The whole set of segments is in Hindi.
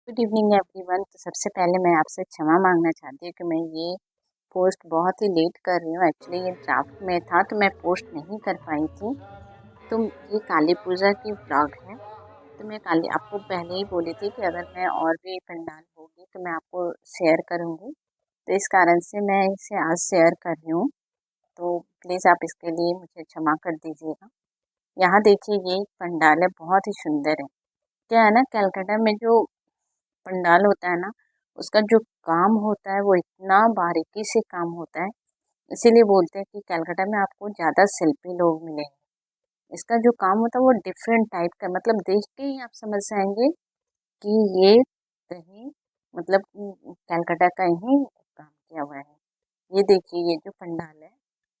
Good evening everyone. तो सबसे पहले मैं आपसे क्षमा मांगना चाहती हूँ कि मैं ये पोस्ट बहुत ही लेट कर रही हूँ। एक्चुअली ये ड्राफ्ट में था तो मैं पोस्ट नहीं कर पाई थी। तो ये काली पूजा की व्लॉग है। तो मैं काली आपको पहले ही बोली थी कि अगर मैं और भी पंडाल होगी तो मैं आपको शेयर करूँगी। तो इस कारण से मैं इसे आज शेयर कर रही हूँ। तो प्लीज़ आप इसके लिए मुझे क्षमा कर दीजिएगा। यहाँ देखिए, ये एक पंडाल है, बहुत ही सुंदर है। क्या है ना, कलकत्ता में जो पंडाल होता है ना, उसका जो काम होता है वो इतना बारीकी से काम होता है। इसीलिए बोलते हैं कि कलकत्ता में आपको ज़्यादा शिल्पी लोग मिलेंगे। इसका जो काम होता है वो डिफरेंट टाइप का, मतलब देख के ही आप समझ जाएंगे कि ये कहीं मतलब कलकत्ता का ही काम किया हुआ है। ये देखिए, ये जो पंडाल है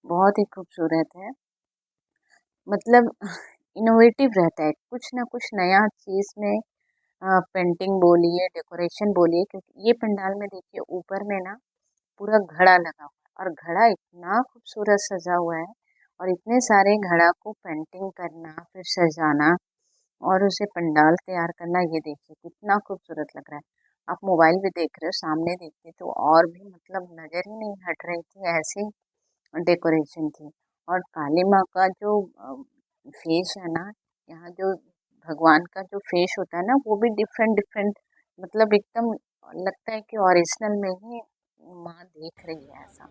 बहुत ही खूबसूरत है। मतलब इनोवेटिव रहता है, कुछ ना कुछ नया चीज़ में पेंटिंग बोलिए, डेकोरेशन बोलिए। क्योंकि ये पंडाल में देखिए ऊपर में ना पूरा घड़ा लगा हुआ है और घड़ा इतना खूबसूरत सजा हुआ है। और इतने सारे घड़ा को पेंटिंग करना, फिर सजाना और उसे पंडाल तैयार करना, ये देखिए कितना खूबसूरत लग रहा है। आप मोबाइल भी देख रहे हो, सामने देखते तो और भी मतलब नज़र ही नहीं हट रही थी, ऐसी डेकोरेशन थी। और काली माँ का जो फेस है ना, यहाँ जो भगवान का जो फेस होता है ना, वो भी डिफरेंट डिफरेंट, मतलब एकदम लगता है कि ओरिजिनल में ही माँ देख रही है ऐसा।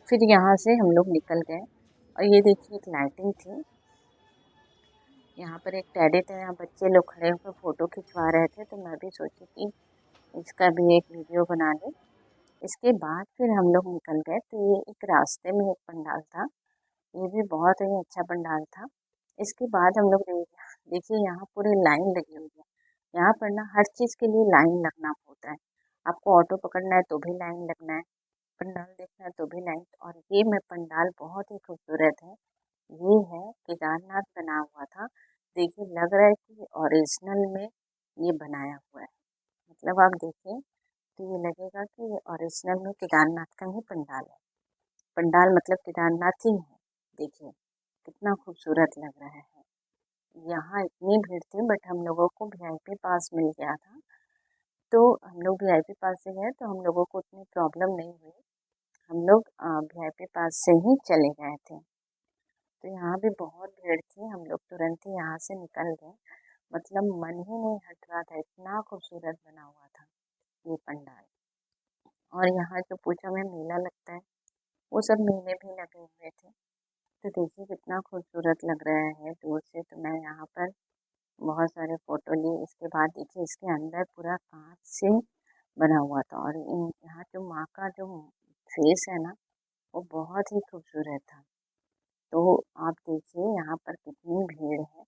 फिर यहाँ से हम लोग निकल गए और ये देखिए एक लाइटिंग थी। यहाँ पर एक टेडी था, यहाँ बच्चे लोग खड़े होकर फोटो खिंचवा रहे थे, तो मैं भी सोची कि इसका भी एक वीडियो बना ले। इसके बाद फिर हम लोग निकल गए, तो ये एक रास्ते में एक पंडाल था। ये भी बहुत ही अच्छा पंडाल था। इसके बाद हम लोग देखिए यहाँ पूरी लाइन लगी हुई है। यहाँ पर ना हर चीज़ के लिए लाइन लगना होता है। आपको ऑटो पकड़ना है तो भी लाइन लगना है, पंडाल देखना है तो भी लाइन। और ये में पंडाल बहुत ही खूबसूरत है। ये है केदारनाथ बना हुआ था। देखिए लग रहा है कि ओरिजिनल में ये बनाया हुआ है। मतलब आप देखिए तो ये लगेगा कि ओरिजिनल में केदारनाथ का ही पंडाल है। पंडाल मतलब केदारनाथ ही है। देखिए कितना खूबसूरत लग रहा है। यहाँ इतनी भीड़ थी बट हम लोगों को वीआईपी पास मिल गया था। तो हम लोग वीआईपी पास से गए तो हम लोगों को उतनी प्रॉब्लम नहीं हुई। हम लोग वीआईपी पास से ही चले गए थे। तो यहाँ भी बहुत भीड़ थी, हम लोग तुरंत ही यहाँ से निकल गए। मतलब मन ही नहीं हट रहा था, इतना खूबसूरत बना हुआ था ये पंडाल। और यहाँ जो पूजा में मेला लगता है वो सब मेले भी लगे हुए थे। तो देखिए कितना खूबसूरत लग रहा है दूर से। तो मैं यहाँ पर बहुत सारे फोटो लिए। इसके बाद देखिए इसके अंदर पूरा कांच से बना हुआ था और यहाँ जो माँ का जो फेस है ना, वो बहुत ही खूबसूरत था। तो आप देखिए यहाँ पर कितनी भीड़ है।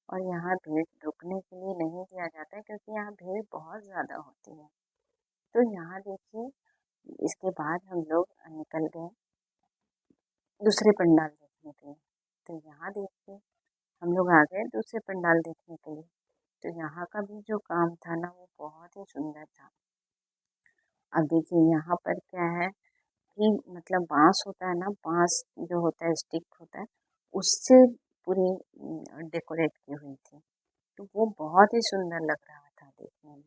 और यहाँ भीड़ रुकने के लिए नहीं दिया जाता है क्योंकि यहाँ भीड़ बहुत ज़्यादा होती है। तो यहाँ देखिए इसके बाद हम लोग निकल गए दूसरे पंडाल देखने के लिए। तो यहाँ देखिए हम लोग आ गए दूसरे पंडाल देखने के लिए। तो यहाँ का भी जो काम था ना वो बहुत ही सुंदर था। अब देखिए यहाँ पर क्या है कि मतलब बांस होता है ना, बांस जो होता है स्टिक होता है, उससे पूरी डेकोरेट की हुई थी। तो वो बहुत ही सुंदर लग रहा था देखने में।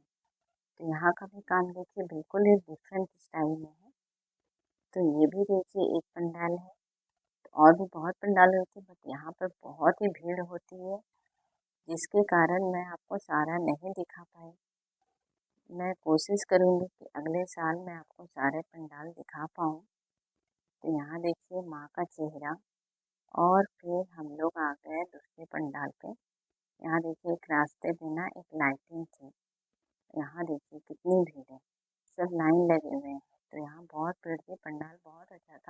तो यहाँ का भी काम देखिए बिल्कुल ही डिफरेंट स्टाइल में है। तो ये भी देखिए एक पंडाल है। तो और भी बहुत पंडाल होते हैं बट यहाँ पर बहुत ही भीड़ होती है, जिसके कारण मैं आपको सारा नहीं दिखा पाई। मैं कोशिश करूँगी कि अगले साल मैं आपको सारे पंडाल दिखा पाऊँ। तो यहाँ देखिए माँ का चेहरा। और फिर हम लोग आ गए दूसरे पंडाल पे। यहाँ देखिए एक रास्ते पे ना एक लाइटिंग थी। यहाँ देखिए कितनी भीड़ है, सब लाइन लगे हुए हैं। तो यहाँ बहुत भीड़ थी, पंडाल बहुत अच्छा था।